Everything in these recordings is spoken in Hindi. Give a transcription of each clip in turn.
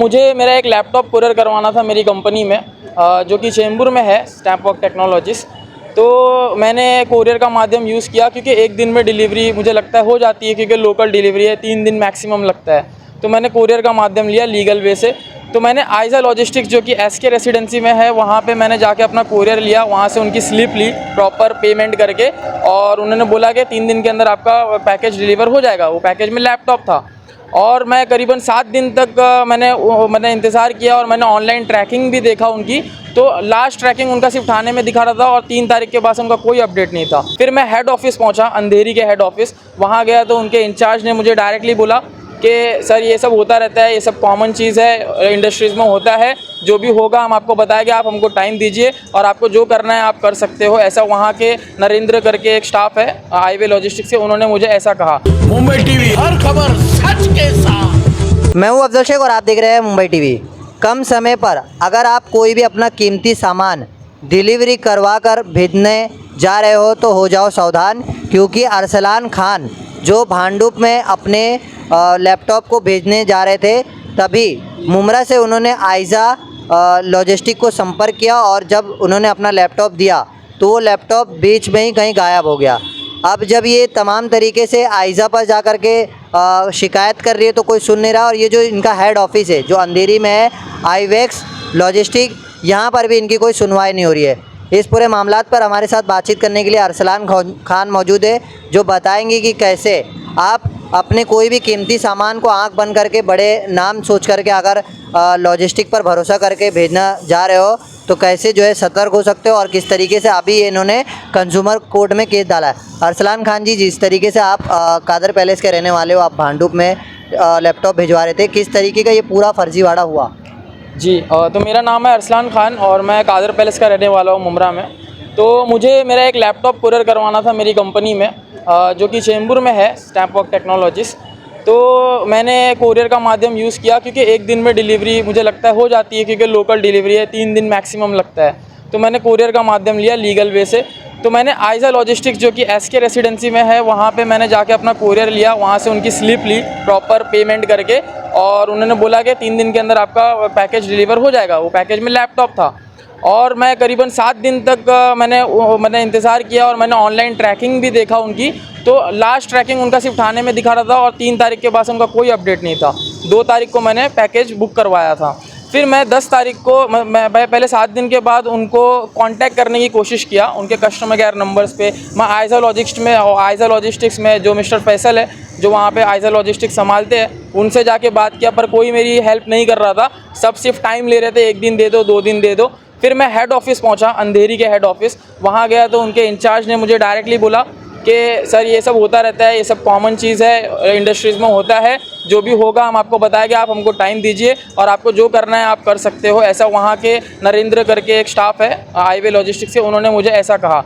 मुझे मेरा एक लैपटॉप कुरियर करवाना था मेरी कंपनी में, जो कि चेंबूर में है, स्टैम्प वर्क टेक्नोलॉजीज़। तो मैंने कुरियर का माध्यम यूज़ किया क्योंकि एक दिन में डिलीवरी मुझे लगता है हो जाती है, क्योंकि लोकल डिलीवरी है, 3 दिन मैक्सिमम लगता है। तो मैंने कुरियर का माध्यम लिया लीगल वे से। तो मैंने आइज़ा लॉजिस्टिक्स जो कि एसके रेसिडेंसी में है, वहाँ पे मैंने जाके अपना कुरियर लिया, वहाँ से उनकी स्लिप ली प्रॉपर पेमेंट करके, और उन्होंने बोला कि 3 दिन के अंदर आपका पैकेज डिलीवर हो जाएगा। वो पैकेज में लैपटॉप था, और मैं करीबन 7 दिन तक मैंने इंतज़ार किया, और मैंने ऑनलाइन ट्रैकिंग भी देखा उनकी। तो लास्ट ट्रैकिंग उनका सिर्फ थाने में दिखा रहा था, और 3 तारीख के बाद से उनका कोई अपडेट नहीं था। फिर मैं हेड ऑफ़िस पहुंचा, अंधेरी के हेड ऑफ़िस। वहां गया तो उनके इंचार्ज ने मुझे डायरेक्टली बोला कि सर ये सब होता रहता है, ये सब कॉमन चीज़ है, इंडस्ट्रीज़ में होता है, जो भी होगा हम आपको बताएंगे, आप हमको टाइम दीजिए और आपको जो करना है आप कर सकते हो। ऐसा वहाँ के नरेंद्र करके एक स्टाफ है हाईवे लॉजिस्टिक्स से, उन्होंने मुझे ऐसा कहा। मुंबई टीवी, हर खबर सच के साथ। मैं हूं अफजल शेख और आप देख रहे हैं मुंबई टीवी। कम समय पर अगर आप कोई भी अपना कीमती सामान डिलीवरी करवा कर भेजने जा रहे हो तो हो जाओ सावधान, क्योंकि अरसलान खान जो भांडुप में अपने लैपटॉप को भेजने जा रहे थे, तभी मुमरा से उन्होंने आइज़ा लॉजिस्टिक को संपर्क किया, और जब उन्होंने अपना लैपटॉप दिया तो वो लैपटॉप बीच में ही कहीं गायब हो गया। अब जब ये तमाम तरीके से आइज़ा पर जा कर के शिकायत कर रही है तो कोई सुन नहीं रहा, और ये जो इनका हेड ऑफिस है जो अंधेरी में है, आईवेक्स लॉजिस्टिक, यहाँ पर भी इनकी कोई सुनवाई नहीं हो रही है। इस पूरे मामलात पर हमारे साथ बातचीत करने के लिए अरसलान खान मौजूद है, जो बताएंगे कि कैसे आप अपने कोई भी कीमती सामान को आंख बंद करके बड़े नाम सोच करके अगर लॉजिस्टिक पर भरोसा करके भेजना जा रहे हो तो कैसे जो है सतर्क हो सकते हो, और किस तरीके से अभी इन्होंने कंज्यूमर कोर्ट में केस डाला है। अरसलान खान जी, जिस तरीके से आप कादर पैलेस के रहने वाले हो, आप भांडुप में लैपटॉप भिजवा रहे थे, किस तरीके का ये पूरा फर्जीवाड़ा हुआ? जी, तो मेरा नाम है अरसलान खान और मैं कादर पैलेस का रहने वाला हूँ, मुमरा में। तो मुझे मेरा एक लैपटॉप कुरियर करवाना था मेरी कंपनी में, जो कि चेंबूर में है, स्टैम्प वर्क टेक्नोलॉजीज़। तो मैंने कुरियर का माध्यम यूज़ किया क्योंकि एक दिन में डिलीवरी मुझे लगता है हो जाती है, क्योंकि लोकल डिलीवरी है, 3 दिन मैक्सिमम लगता है। तो मैंने कुरियर का माध्यम लिया लीगल वे से। तो मैंने आइज़ा लॉजिस्टिक्स जो कि एसके रेसिडेंसी में है, वहाँ पे मैंने जाके अपना कुरियर लिया, वहाँ से उनकी स्लिप ली प्रॉपर पेमेंट करके, और उन्होंने बोला कि 3 दिन के अंदर आपका पैकेज डिलीवर हो जाएगा। वो पैकेज में लैपटॉप था, और मैं करीबन 7 दिन तक मैंने इंतज़ार किया, और मैंने ऑनलाइन ट्रैकिंग भी देखा उनकी। तो लास्ट ट्रैकिंग उनका सिर्फ थाने में दिखा रहा था, और 3 तारीख के बाद से उनका कोई अपडेट नहीं था। 2 तारीख को मैंने पैकेज बुक करवाया था। फिर मैं 10 तारीख को मैं पहले 7 दिन के बाद उनको कांटेक्ट करने की कोशिश किया उनके कस्टमर केयर नंबर्स पे। मैं आइज़ा लॉजिस्टिक्स में जो मिस्टर फैसल है, जो वहाँ पे आइज़ा लॉजिस्टिक्स संभालते हैं, उनसे जाके बात किया, पर कोई मेरी हेल्प नहीं कर रहा था। सब सिर्फ टाइम ले रहे थे, 1 दिन दे दो, 2 दिन दे दो। फिर मैं हेड ऑफ़िस पहुँचा, अंधेरी के हेड ऑफ़िस। वहाँ गया तो उनके इंचार्ज ने मुझे डायरेक्टली बोला कि सर ये सब होता रहता है, ये सब कॉमन चीज़ है, इंडस्ट्रीज़ में होता है, जो भी होगा हम आपको बताएंगे, आप हमको टाइम दीजिए और आपको जो करना है आप कर सकते हो। ऐसा वहाँ के नरेंद्र करके एक स्टाफ है हाईवे लॉजिस्टिक्स से, उन्होंने मुझे ऐसा कहा।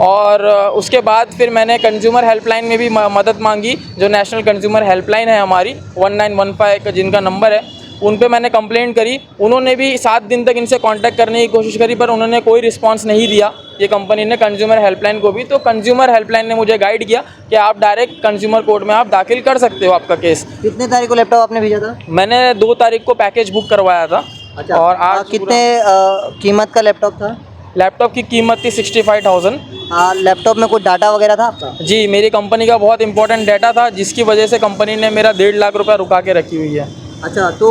और उसके बाद फिर मैंने कंज्यूमर हेल्पलाइन में भी मदद मांगी, जो नेशनल कंज्यूमर हेल्पलाइन है हमारी 1915 का जिनका नंबर है, उन पे मैंने कंप्लेंट करी। उन्होंने भी 7 दिन तक इनसे कांटेक्ट करने की कोशिश करी, पर उन्होंने कोई रिस्पांस नहीं दिया, ये कंपनी ने, कंज्यूमर हेल्पलाइन को भी। तो कंज्यूमर हेल्पलाइन ने मुझे गाइड किया कि आप डायरेक्ट कंज्यूमर कोर्ट में आप दाखिल कर सकते हो आपका केस। कितने तारीख को लैपटॉप आपने भेजा था? मैंने 2 तारीख को पैकेज बुक करवाया था। अच्छा, और आज कितने कीमत का लैपटॉप था? लैपटॉप की कीमत थी 65,000। लैपटॉप में कोई डाटा वगैरह था आपका? जी, मेरी कंपनी का बहुत इंपॉर्टेंट डाटा था, जिसकी वजह से कंपनी ने मेरा 1.5 लाख रुपये रुका के रखी हुई है। अच्छा, तो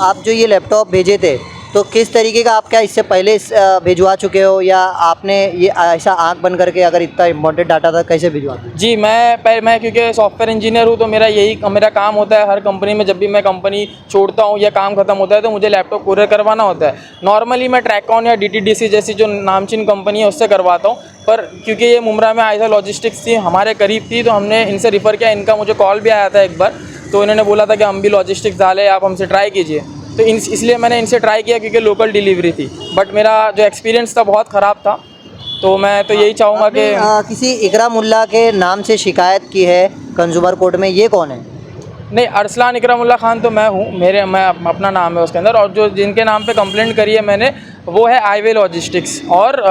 आप जो ये लैपटॉप भेजे थे तो किस तरीके का, आप क्या इससे पहले भिजवा चुके हो, या आपने ये ऐसा आंख बंद करके, अगर इतना इम्पोर्टेंट डाटा था, कैसे भिजवाते? जी, मैं क्योंकि सॉफ्टवेयर इंजीनियर हूँ, तो मेरा काम होता है हर कंपनी में, जब भी मैं कंपनी छोड़ता हूँ या काम खत्म होता है तो मुझे लैपटॉप कुरियर करवाना होता है। नॉर्मली मैं ट्रैकॉन या DTDC जैसी जो नामचीन कंपनी है उससे करवाता हूँ, पर क्योंकि ये मुमरा में आइज़ा लॉजिस्टिक्स थी, हमारे करीब थी, तो हमने इनसे रिफ़र किया। इनका मुझे कॉल भी आया था एक बार, तो इन्होंने बोला था कि हम भी लॉजिस्टिक्स डालें, आप हमसे ट्राई कीजिए। तो इसलिए मैंने इनसे ट्राई किया, क्योंकि लोकल डिलीवरी थी। बट मेरा जो एक्सपीरियंस था बहुत ख़राब था, तो मैं तो यही चाहूँगा कि किसी इकरा मुल्ला के नाम से शिकायत की है कंज्यूमर कोर्ट में, ये कौन है? नहीं, अरसलान इकरामुल्ला खान तो मैं हूँ, मैं अपना नाम है उसके अंदर। और जो जिनके नाम पे कंप्लेंट करी है मैंने, वो है आईवे लॉजिस्टिक्स और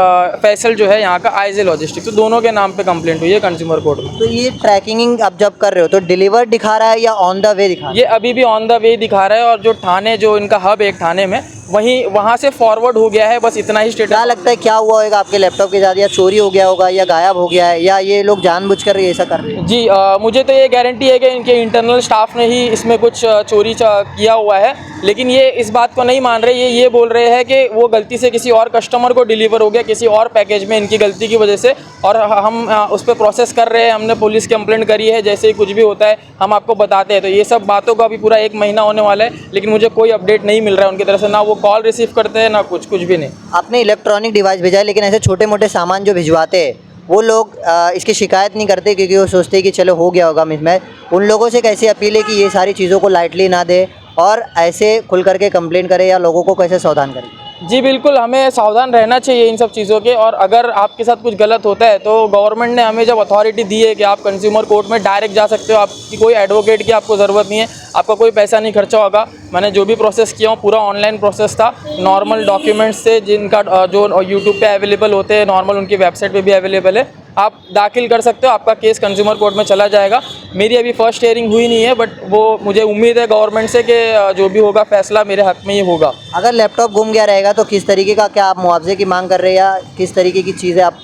फैसल जो है यहाँ का आईजे लॉजिस्टिक्स, तो दोनों के नाम पे कंप्लेंट हुई है कंज्यूमर कोर्ट में। तो ये ट्रैकिंग आप जब कर रहे हो तो डिलीवर दिखा रहा है या ऑन द वे दिखा रहा है? ये अभी भी ऑन द वे दिखा रहा है और जो थाने, जो इनका हब एक थाने में, वहाँ से फॉरवर्ड हो गया है, बस इतना ही क्या स्टेटस। लगता है क्या हुआ होगा आपके लैपटॉप के साथ? या चोरी हो गया होगा या गायब हो गया है या ये लोग जानबूझकर ऐसा कर रहे हैं? जी मुझे तो ये गारंटी है कि इनके इंटरनल स्टाफ ने ही इसमें कुछ चोरी किया हुआ है, लेकिन ये इस बात को नहीं मान रहे। ये बोल रहे हैं कि वो गलती से किसी और कस्टमर को डिलीवर हो गया किसी और पैकेज में, इनकी गलती की वजह से, और हम उस पर प्रोसेस कर रहे हैं। हमने पुलिस कंप्लेंट करी है, जैसे ही कुछ भी होता है हम आपको बताते हैं। तो ये सब बातों का अभी पूरा 1 महीना होने वाला है, लेकिन मुझे कोई अपडेट नहीं मिल रहा है उनकी तरफ से, ना वो कॉल रिसीव करते हैं ना कुछ भी नहीं। आपने इलेक्ट्रॉनिक डिवाइस भेजा है, लेकिन ऐसे छोटे मोटे सामान जो भिजवाते हैं वो लोग इसकी शिकायत नहीं करते क्योंकि वो सोचते हैं कि चलो हो गया होगा मिसमैच। उन लोगों से कैसी अपील है कि ये सारी चीज़ों को लाइटली ना दे और ऐसे खुल करके कंप्लेंट करे, या लोगों को कैसे सावधान करें? जी बिल्कुल, हमें सावधान रहना चाहिए इन सब चीज़ों के, और अगर आपके साथ कुछ गलत होता है तो गवर्नमेंट ने हमें जब अथॉरिटी दी है कि आप कंज्यूमर कोर्ट में डायरेक्ट जा सकते हो, आपकी कोई एडवोकेट की आपको ज़रूरत नहीं है, आपका कोई पैसा नहीं खर्चा होगा। मैंने जो भी प्रोसेस किया हूँ पूरा ऑनलाइन प्रोसेस था, नॉर्मल डॉक्यूमेंट्स से जिनका जो यूट्यूब पे अवेलेबल होते हैं, नॉर्मल उनकी वेबसाइट पे भी अवेलेबल है, आप दाखिल कर सकते हो, आपका केस कंज्यूमर कोर्ट में चला जाएगा। मेरी अभी फर्स्ट हियरिंग हुई नहीं है, बट वो मुझे उम्मीद है गवर्नमेंट से कि जो भी होगा फैसला मेरे हक में ही होगा। अगर लैपटॉप गुम गया रहेगा तो किस तरीके का, क्या आप मुआवजे की मांग कर रहे हैं या किस तरीके की चीज़ें आप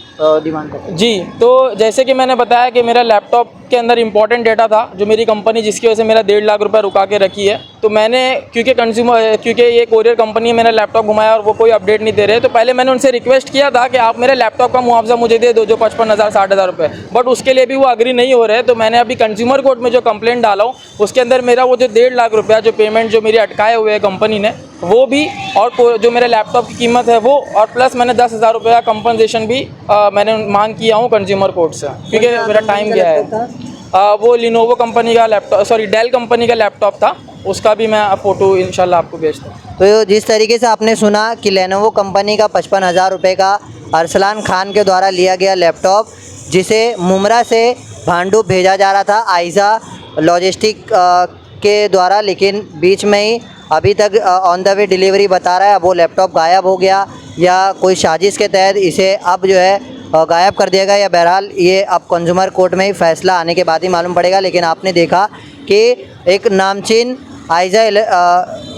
डिमांड करते हैं? जी, तो जैसे कि मैंने बताया कि मेरा लैपटॉप के अंदर इंपॉर्टेंट डेटा था जो मेरी कंपनी जिसकी वजह से मेरा 1.5 लाख रुपए रुका के रखी है, तो मैंने क्योंकि ये कोरियर कंपनी है, मेरा लैपटॉप घुमाया और वो कोई अपडेट नहीं दे रहे, तो पहले मैंने उनसे रिक्वेस्ट किया था कि आप मेरे लैपटॉप का मुआवजा मुझे दे दो, जो 55,000 60,000 रुपये, बट उसके लिए भी वो अग्री नहीं हो रहे। तो मैंने अभी कंज्यूमर कोर्ट में जो कंप्लेंट डाला हूँ उसके अंदर मेरा वो जो 1.5 लाख रुपया जो पेमेंट जो मेरी अटकाए हुए है कंपनी ने, वो भी, और जो मेरे लैपटॉप की कीमत है वो, और प्लस मैंने 10,000 रुपये का कंपनसेशन भी मैंने मांग किया हूँ कंज्यूमर कोर्ट से, क्योंकि मेरा टाइम गया है। वो लिनोवो कंपनी का लैपटॉप, सॉरी डेल कंपनी का लैपटॉप था, उसका भी मैं फ़ोटो इंशाल्लाह आपको भेजता हूँ। तो जिस तरीके से आपने सुना कि लेनोवो कंपनी का 55,000 रुपये का अरसलान खान के द्वारा लिया गया लैपटॉप, जिसे मुमरा से भांडुप भेजा जा रहा था आइजा लॉजिस्टिक के द्वारा, लेकिन बीच में ही अभी तक ऑन द वे डिलीवरी बता रहा है। अब वो लैपटॉप गायब हो गया या कोई साजिश के तहत इसे अब जो है गायब कर दिया गया, या बहरहाल ये अब कंज्यूमर कोर्ट में ही फैसला आने के बाद ही मालूम पड़ेगा। लेकिन आपने देखा कि एक नामचीन आइजा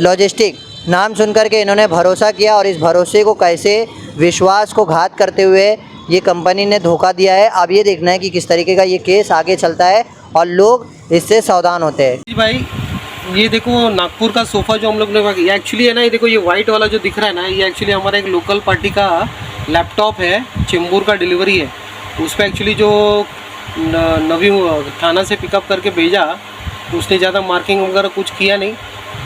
लॉजिस्टिक नाम सुनकर के इन्होंने भरोसा किया, और इस भरोसे को कैसे विश्वास को घात करते हुए ये कंपनी ने धोखा दिया है। अब ये देखना है कि किस तरीके का ये केस आगे चलता है और लोग इससे सावधान होते हैं। जी भाई, ये देखो नागपुर का सोफ़ा जो हम लोग ने ये एक्चुअली है ना, ये देखो ये वाइट वाला जो दिख रहा है ना, ये एक्चुअली हमारा एक लोकल पार्टी का लैपटॉप है, चेंबूर का डिलीवरी है। उस पर एक्चुअली जो नवी थाना से पिकअप करके भेजा, उसने ज़्यादा मार्किंग वगैरह कुछ किया नहीं,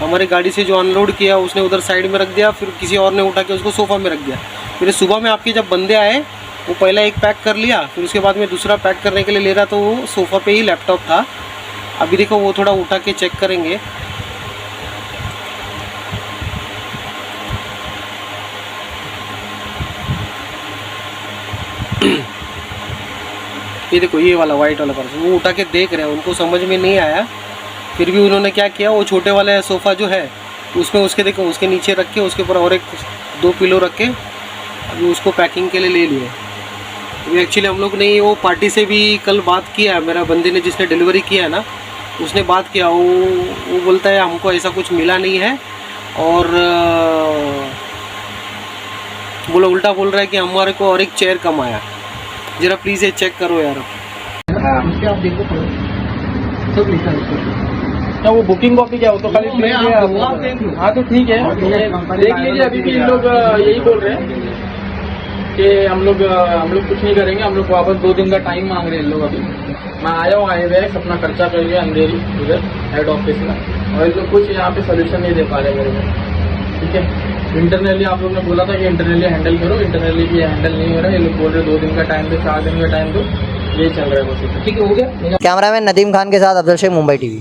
हमारी गाड़ी से जो अनलोड किया उसने उधर साइड में रख दिया, फिर किसी और ने उठा के उसको सोफ़ा में रख दिया। फिर सुबह में आपके जब बंदे आए, वो पहला एक पैक कर लिया, फिर उसके बाद में दूसरा पैक करने के लिए ले रहा, तो वो सोफ़ा पे ही लैपटॉप था। अभी देखो वो थोड़ा उठा के चेक करेंगे। ये देखो ये वाला वाइट वाला पर्सन, वो उठा के देख रहे हैं, उनको समझ में नहीं आया, फिर भी उन्होंने क्या किया, वो छोटे वाले सोफ़ा जो है उसमें उसके देखो उसके नीचे रख के उसके ऊपर और एक 2 पिलो रख के अभी उसको पैकिंग के लिए ले लिए। अभी एक्चुअली हम लोग ने वो पार्टी से भी कल बात किया है, मेरा बंदे ने जिसने डिलीवरी किया है ना, उसने बात किया, वो बोलता है हमको ऐसा कुछ मिला नहीं है, और वो लोग उल्टा बोल रहा है कि हमारे को और एक चेयर कम आया। जरा प्लीज़ ये चेक करो यार। आप देखो सब लिखा क्या वो बुकिंग कॉपी क्या हो तो खाली देख लिया। हाँ तो ठीक है, देख लीजिए। अभी भी लोग यही बोल रहे हैं कि हम लोग कुछ नहीं करेंगे, हम लोग वापस 2 दिन का टाइम मांग रहे हैं लोग। अभी मैं आया हूँ हाईवे, अपना खर्चा कर लिया अंधेरी उधर हेड ऑफिस में, और ये लोग कुछ यहाँ पे सोल्यूशन नहीं दे पा रहे मेरे को। ठीक है, इंटरनली आप लोग ने बोला था कि इंटरनली हैंडल करो, इंटरनली भी हैंडल नहीं हो रहा है। ये लोग बोल रहे 2 दिन का टाइम दो, 4 दिन का टाइम दो, ये चल रहा है बस। ठीक है, हो गया। कैमरामैन नदीम खान के साथ अफजल शेख, मुंबई टीवी।